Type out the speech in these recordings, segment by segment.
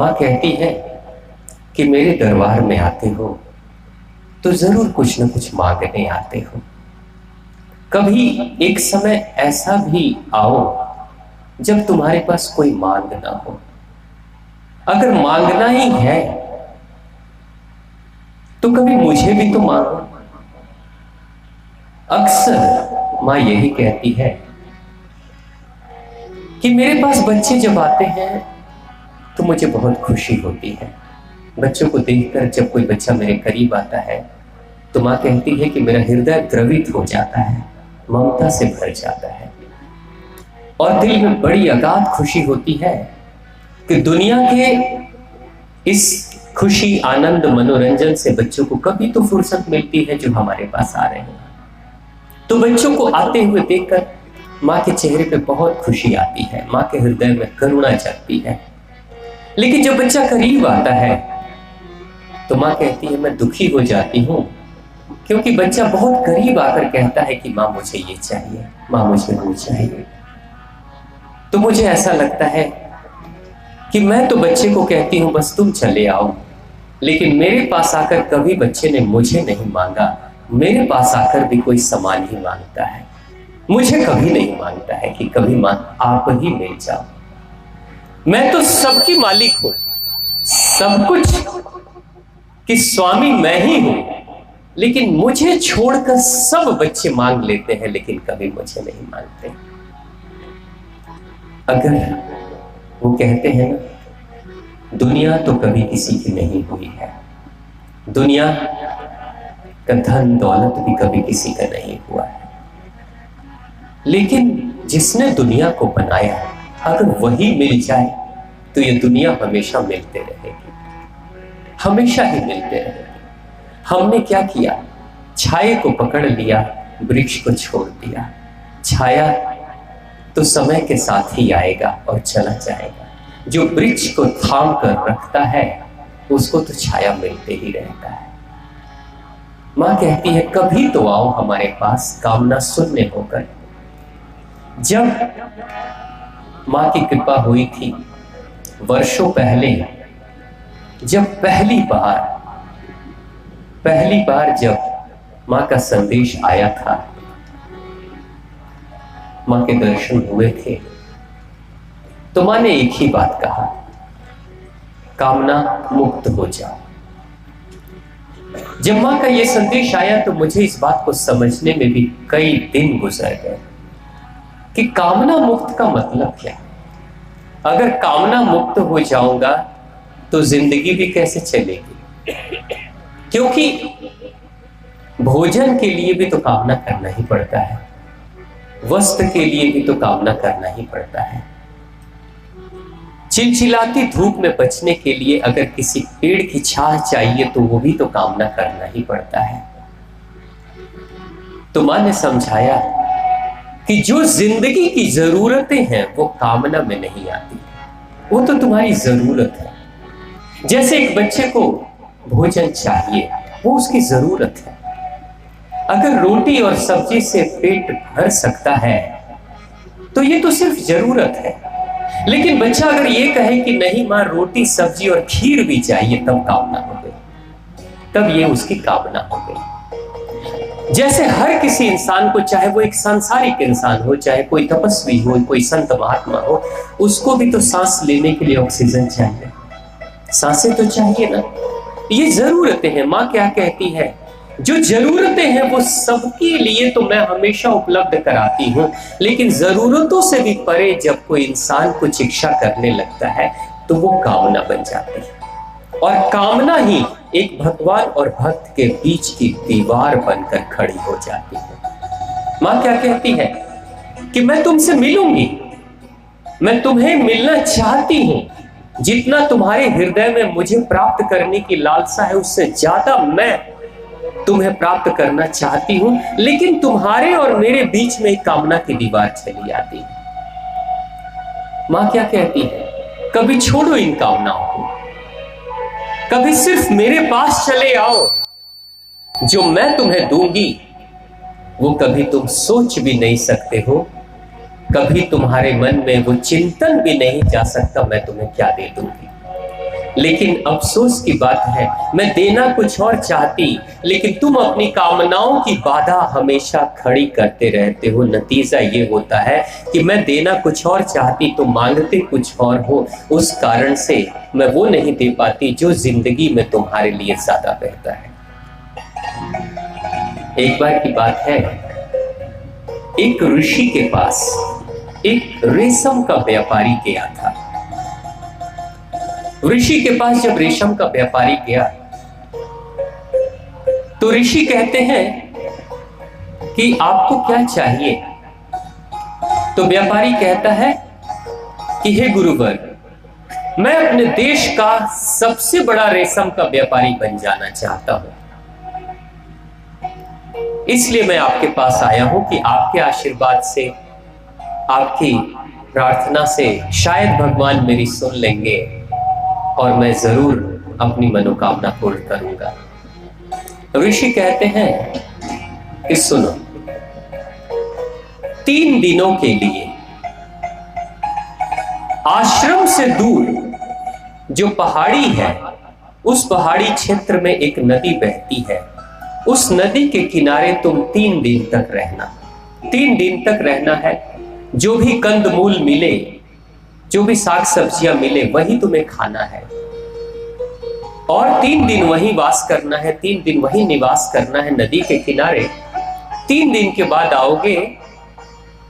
माँ कहती है कि मेरे दरबार में आते हो तो जरूर कुछ न कुछ मांगने आते हो। कभी एक समय ऐसा भी आओ जब तुम्हारे पास कोई मांग ना हो। अगर मांगना ही है तो कभी मुझे भी तो मांगो। अक्सर मां यही कहती है कि मेरे पास बच्चे जब आते हैं तो मुझे बहुत खुशी होती है। बच्चों को देखकर जब कोई बच्चा मेरे करीब आता है तो मां कहती है कि मेरा हृदय द्रवित हो जाता है, ममता से भर जाता है और दिल में बड़ी अगाध खुशी होती है कि दुनिया के इस खुशी, आनंद, मनोरंजन से बच्चों को कभी तो फुर्सत मिलती है जो हमारे पास आ रहे हैं। तो बच्चों को आते हुए देखकर मां के चेहरे पे बहुत खुशी आती है, मां के हृदय में करुणा जगती है। लेकिन जब बच्चा करीब आता है तो मां कहती है मैं दुखी हो जाती हूं, क्योंकि बच्चा बहुत करीब आकर कहता है कि मां मुझे ये चाहिए, मां मुझे वो चाहिए। तो मुझे ऐसा लगता है कि मैं तो बच्चे को कहती हूं बस तुम चले आओ, लेकिन मेरे पास आकर कभी बच्चे ने मुझे नहीं मांगा। मेरे पास आकर भी कोई सामान ही मांगता है, मुझे कभी नहीं मांगता है कि कभी मां आप ही मिल जाओ। मैं तो सबकी मालिक हूं, सब कुछ कि स्वामी मैं ही हूं, लेकिन मुझे छोड़कर सब बच्चे मांग लेते हैं, लेकिन कभी मुझे नहीं मांगते। अगर वो कहते हैं ना, दुनिया तो कभी किसी की नहीं हुई है, दुनिया का धन दौलत भी कभी किसी का नहीं हुआ है, लेकिन जिसने दुनिया को बनाया अगर वही मिल जाए तो ये दुनिया हमेशा मिलते रहेगी, हमेशा ही मिलते रहेगी। हमने क्या किया, छाये को पकड़ लिया, वृक्ष को छोड़ दिया। छाया तो समय के साथ ही आएगा और चला जाएगा, जो वृक्ष को थाम कर रखता है उसको तो छाया मिलते ही रहता है। मां कहती है कभी तो आओ हमारे पास कामना शून्य होकर। जब मां की कृपा हुई थी वर्षों पहले, जब पहली बार जब मां का संदेश आया था, मां के दर्शन हुए थे, तो मां ने एक ही बात कहा, कामना मुक्त हो जाओ। जब मां का यह संदेश आया तो मुझे इस बात को समझने में भी कई दिन गुजर गए कि कामना मुक्त का मतलब क्या। अगर कामना मुक्त हो जाऊंगा तो जिंदगी भी कैसे चलेगी, क्योंकि भोजन के लिए भी तो कामना करना ही पड़ता है, वस्त्र के लिए भी तो कामना करना ही पड़ता है, चिलचिलाती धूप में बचने के लिए अगर किसी पेड़ की छाह चाहिए तो वो भी तो कामना करना ही पड़ता है। तो मां ने समझाया कि जो जिंदगी की जरूरतें हैं वो कामना में नहीं आती, वो तो तुम्हारी जरूरत है। जैसे एक बच्चे को भोजन चाहिए, वो उसकी जरूरत है। अगर रोटी और सब्जी से पेट भर सकता है तो ये तो सिर्फ जरूरत है, लेकिन बच्चा अगर ये कहे कि नहीं मां रोटी सब्जी और खीर भी चाहिए, तब कामना हो गई, तब ये उसकी कामना हो गई। जैसे हर किसी इंसान को, चाहे वो एक सांसारिक इंसान हो, चाहे कोई तपस्वी हो, कोई संत महात्मा हो, उसको भी तो सांस लेने के लिए ऑक्सीजन चाहिए, सांसें तो चाहिए ना। ये जरूरतें हैं। मां क्या कहती है, जो जरूरतें हैं वो सबके लिए तो मैं हमेशा उपलब्ध कराती हूं, लेकिन जरूरतों से भी परे जब कोई इंसान कुछ इच्छा करने लगता है तो वो कामना बन जाती है, और कामना ही एक भगवान और भक्त के बीच की दीवार बनकर खड़ी हो जाती है। मां क्या कहती है कि मैं तुमसे मिलूंगी, मैं तुम्हें मिलना चाहती हूं, जितना तुम्हारे हृदय में मुझे प्राप्त करने की लालसा है उससे ज्यादा मैं तुम्हें प्राप्त करना चाहती हूं, लेकिन तुम्हारे और मेरे बीच में एक कामना की दीवार चली आती है। मां क्या कहती है, कभी छोड़ो इन कामनाओं को, कभी सिर्फ मेरे पास चले आओ, जो मैं तुम्हें दूंगी वो कभी तुम सोच भी नहीं सकते हो, कभी तुम्हारे मन में वो चिंतन भी नहीं जा सकता मैं तुम्हें क्या दे दूंगी। लेकिन अफसोस की बात है, मैं देना कुछ और चाहती, लेकिन तुम अपनी कामनाओं की बाधा हमेशा खड़ी करते रहते हो। नतीजा ये होता है कि मैं देना कुछ और चाहती, तुम मांगते कुछ और हो। उस कारण से मैं वो नहीं दे पाती जो जिंदगी में तुम्हारे लिए ज्यादा बेहतर है। एक बार की बात है, एक ऋषि के पास एक रेशम का व्यापारी गया था। ऋषि के पास जब रेशम का व्यापारी गया तो ऋषि कहते हैं कि आपको क्या चाहिए? तो व्यापारी कहता है कि हे गुरुवर, मैं अपने देश का सबसे बड़ा रेशम का व्यापारी बन जाना चाहता हूं, इसलिए मैं आपके पास आया हूं कि आपके आशीर्वाद से, आपकी प्रार्थना से शायद भगवान मेरी सुन लेंगे और मैं जरूर अपनी मनोकामना पूर्ण करूंगा। ऋषि कहते हैं कि सुनो, 3 दिनों के लिए आश्रम से दूर जो पहाड़ी है, उस पहाड़ी क्षेत्र में एक नदी बहती है। उस नदी के किनारे तुम 3 दिन तक रहना। 3 दिन तक रहना है। जो भी कंदमूल मिले, जो भी साग सब्जियां मिले, वही तुम्हें खाना है और 3 दिन वहीं वास करना है। 3 दिन वहीं निवास करना है नदी के किनारे। 3 दिन के बाद आओगे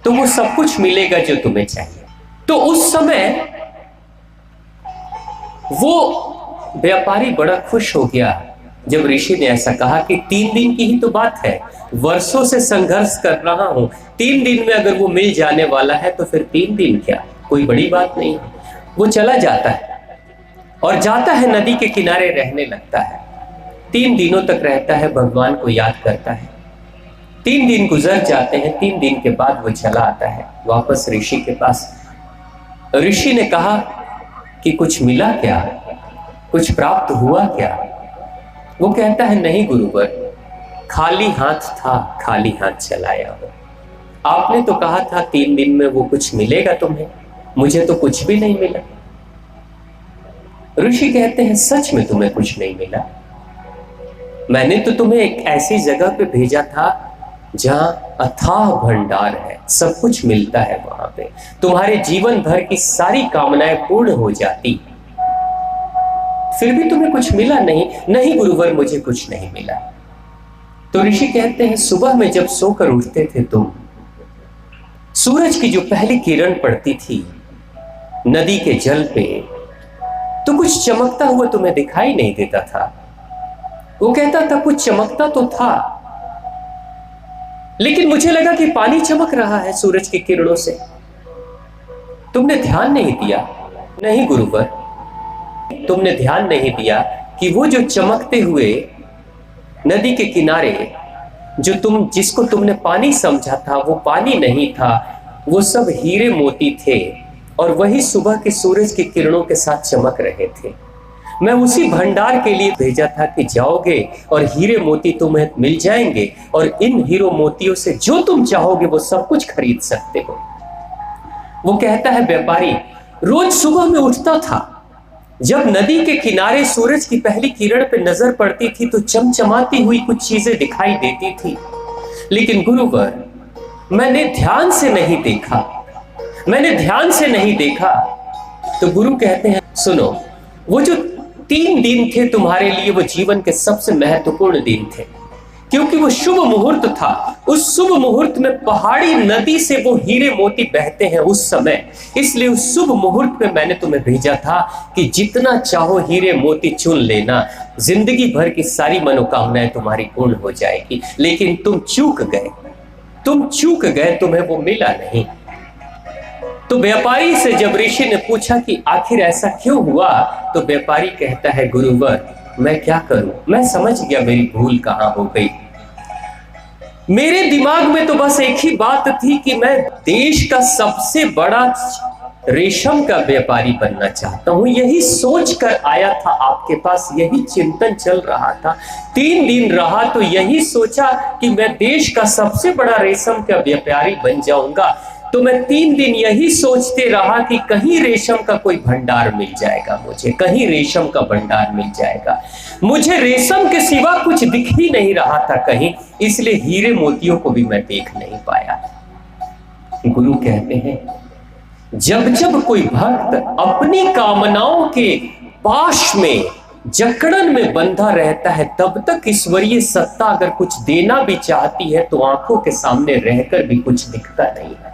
तो वो सब कुछ मिलेगा जो तुम्हें चाहिए। तो उस समय वो व्यापारी बड़ा खुश हो गया जब ऋषि ने ऐसा कहा कि 3 दिन की ही तो बात है, वर्षों से संघर्ष कर रहा हूं, 3 दिन में अगर वो मिल जाने वाला है तो फिर 3 दिन क्या, कोई बड़ी बात नहीं। वो चला जाता है और जाता है नदी के किनारे रहने लगता है। 3 दिनों तक रहता है, भगवान को याद करता है। 3 दिन गुजर जाते हैं। 3 दिन के बाद वो चला आता है वापस ऋषि के पास। ऋषि ने कहा कि कुछ मिला क्या, कुछ प्राप्त हुआ क्या? वो कहता है नहीं गुरुवर, खाली हाथ था, खाली हाथ चलाया हो। आपने तो कहा था 3 दिन में वो कुछ मिलेगा तुम्हें, मुझे तो कुछ भी नहीं मिला। ऋषि कहते हैं सच में तुम्हें कुछ नहीं मिला। मैंने तो तुम्हें एक ऐसी जगह पे भेजा था जहां अथाह भंडार है, सब कुछ मिलता है। वहां पे तुम्हारे जीवन भर की सारी कामनाएं पूर्ण हो जाती, फिर भी तुम्हें कुछ मिला नहीं। नहीं गुरुवर, मुझे कुछ नहीं मिला। तो ऋषि कहते हैं सुबह में जब सोकर उठते थे तुम, सूरज की जो पहली किरण पड़ती थी नदी के जल पे, तो कुछ चमकता हुआ तुम्हें दिखाई नहीं देता था। वो कहता था कुछ चमकता तो था, लेकिन मुझे लगा कि पानी चमक रहा है सूरज की किरणों से। तुमने ध्यान नहीं दिया। नहीं गुरुवर, तुमने ध्यान नहीं दिया कि वो जो चमकते हुए नदी के किनारे जिसको तुमने पानी समझा था, वो पानी नहीं था, वो सब हीरे मोती थे और वही सुबह के सूरज की किरणों के साथ चमक रहे थे। मैं उसी भंडार के लिए भेजा था कि जाओगे और हीरे मोती तुम्हें मिल जाएंगे और इन हीरो मोतियों से जो तुम चाहोगे वो सब कुछ खरीद सकते हो। वो कहता है व्यापारी रोज सुबह में उठता था, जब नदी के किनारे सूरज की पहली किरण पे नजर पड़ती थी तो चमचमाती हुई कुछ चीजें दिखाई देती थी, लेकिन गुरुवर मैंने ध्यान से नहीं देखा, मैंने ध्यान से नहीं देखा। तो गुरु कहते हैं सुनो, वो जो 3 दिन थे तुम्हारे लिए वो जीवन के सबसे महत्वपूर्ण दिन थे, क्योंकि वो शुभ मुहूर्त था। उस शुभ मुहूर्त में पहाड़ी नदी से वो हीरे मोती बहते हैं उस समय, इसलिए उस शुभ मुहूर्त में मैंने तुम्हें भेजा था कि जितना चाहो हीरे मोती चुन लेना, जिंदगी भर की सारी मनोकामनाएं तुम्हारी पूर्ण हो जाएगी। लेकिन तुम चूक गए, तुम्हें वो मिला नहीं। तो व्यापारी से जब ऋषि ने पूछा कि आखिर ऐसा क्यों हुआ, तो व्यापारी कहता है गुरुवर मैं क्या करूं, मैं समझ गया मेरी भूल कहां हो गई। मेरे दिमाग में तो बस एक ही बात थी कि मैं देश का सबसे बड़ा रेशम का व्यापारी बनना चाहता हूं, यही सोच कर आया था आपके पास, यही चिंतन चल रहा था। 3 दिन रहा तो यही सोचा कि मैं देश का सबसे बड़ा रेशम का व्यापारी बन जाऊंगा। तो मैं 3 दिन यही सोचते रहा कि कहीं रेशम का कोई भंडार मिल जाएगा, मुझे कहीं रेशम का भंडार मिल जाएगा। मुझे रेशम के सिवा कुछ दिख ही नहीं रहा था कहीं, इसलिए हीरे मोतियों को भी मैं देख नहीं पाया। गुरु कहते हैं जब जब कोई भक्त अपनी कामनाओं के पाश में, जकड़न में बंधा रहता है, तब तक ईश्वरीय सत्ता अगर कुछ देना भी चाहती है तो आंखों के सामने रहकर भी कुछ दिखता नहीं है।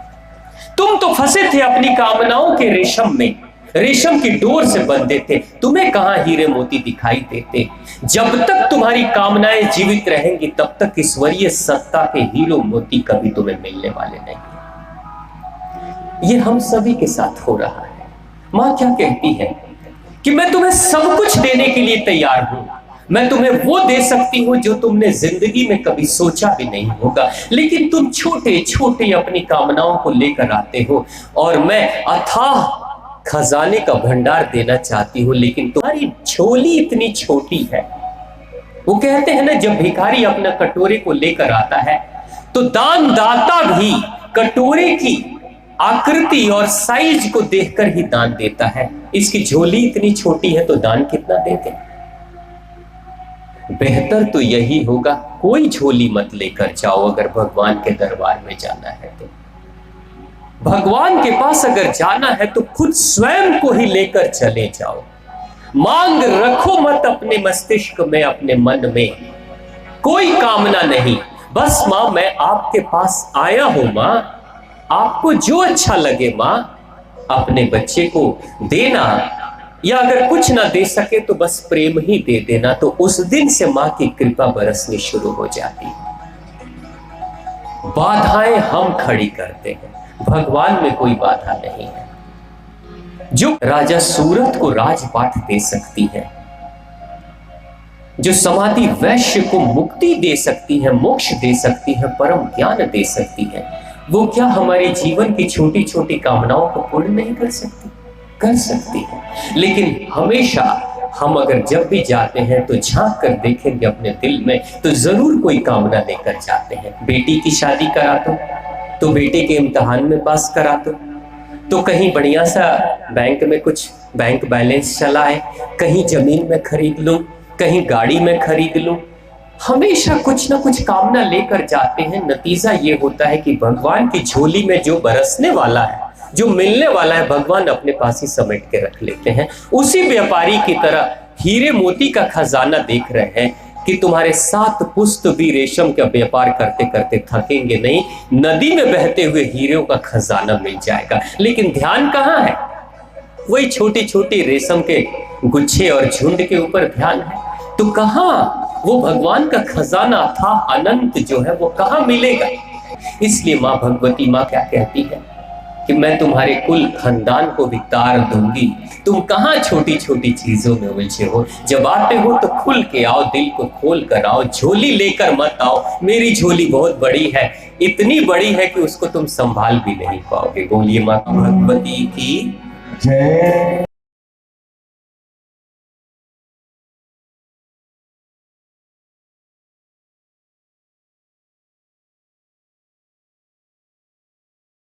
तुम तो फंसे थे अपनी कामनाओं के रेशम में, रेशम की डोर से बंधे थे, तुम्हें कहां हीरे मोती दिखाई देते। जब तक तुम्हारी कामनाएं जीवित रहेंगी तब तक ईश्वरीय सत्ता के हीरो मोती कभी तुम्हें मिलने वाले नहीं। ये हम सभी के साथ हो रहा है। मां क्या कहती है कि मैं तुम्हें सब कुछ देने के लिए तैयार हूं, मैं तुम्हें वो दे सकती हूं जो तुमने जिंदगी में कभी सोचा भी नहीं होगा, लेकिन तुम छोटे छोटे अपनी कामनाओं को लेकर आते हो और मैं अथाह खजाने का भंडार देना चाहती हूं, लेकिन तुम्हारी झोली इतनी छोटी है। वो कहते हैं ना, जब भिखारी अपना कटोरे को लेकर आता है तो दानदाता भी कटोरे की आकृति और साइज को देखकर ही दान देता है। इसकी झोली इतनी छोटी है तो दान कितना देते। बेहतर तो यही होगा कोई झोली मत लेकर जाओ अगर भगवान के दरबार में जाना है तो। भगवान के पास अगर जाना है तो खुद स्वयं को ही लेकर चले जाओ। मांग रखो मत अपने मस्तिष्क में, अपने मन में कोई कामना नहीं, बस मां मैं आपके पास आया हूं, मां आपको जो अच्छा लगे मां अपने बच्चे को देना, या अगर कुछ ना दे सके तो बस प्रेम ही दे देना। तो उस दिन से मां की कृपा बरसनी शुरू हो जाती। बाधाएं हम खड़ी करते हैं, भगवान में कोई बाधा नहीं है। जो राजा सूरत को राजपाट दे सकती है, जो समाधि वैश्य को मुक्ति दे सकती है, मोक्ष दे सकती है, परम ज्ञान दे सकती है, वो क्या हमारे जीवन की छोटी छोटी कामनाओं को पूर्ण नहीं कर सकती? कर सकती है। लेकिन हमेशा हम अगर जब भी जाते हैं तो झांक कर देखेंगे अपने दिल में, तो जरूर कोई कामना लेकर जाते हैं। बेटी की शादी करा दो, तो बेटे के इम्तिहान में पास करा दो, तो कहीं बढ़िया सा बैंक में कुछ बैंक बैलेंस चला है, कहीं जमीन में खरीद लूं, कहीं गाड़ी में खरीद लूं। हमेशा कुछ ना कुछ कामना लेकर जाते हैं। नतीजा ये होता है कि भगवान की झोली में जो बरसने वाला है, जो मिलने वाला है, भगवान अपने पास ही समेट के रख लेते हैं। उसी व्यापारी की तरह हीरे मोती का खजाना देख रहे हैं कि तुम्हारे 7 पुस्त भी रेशम का व्यापार करते करते थकेंगे नहीं, नदी में बहते हुए हीरों का खजाना मिल जाएगा। लेकिन ध्यान कहाँ है? वही छोटी छोटी रेशम के गुच्छे और झुंड के ऊपर ध्यान है। तो कहाँ वो भगवान का खजाना था, अनंत जो है वो कहाँ मिलेगा? इसलिए माँ भगवती माँ क्या कहती है कि मैं तुम्हारे कुल खानदान को भी तार दूंगी। तुम कहाँ छोटी छोटी चीजों में उलझे हो? जब आते हो तो खुल के आओ, दिल को खोल कर आओ, झोली लेकर मत आओ। मेरी झोली बहुत बड़ी है, इतनी बड़ी है कि उसको तुम संभाल भी नहीं पाओगे। बोलिए माँ भगवती की जय।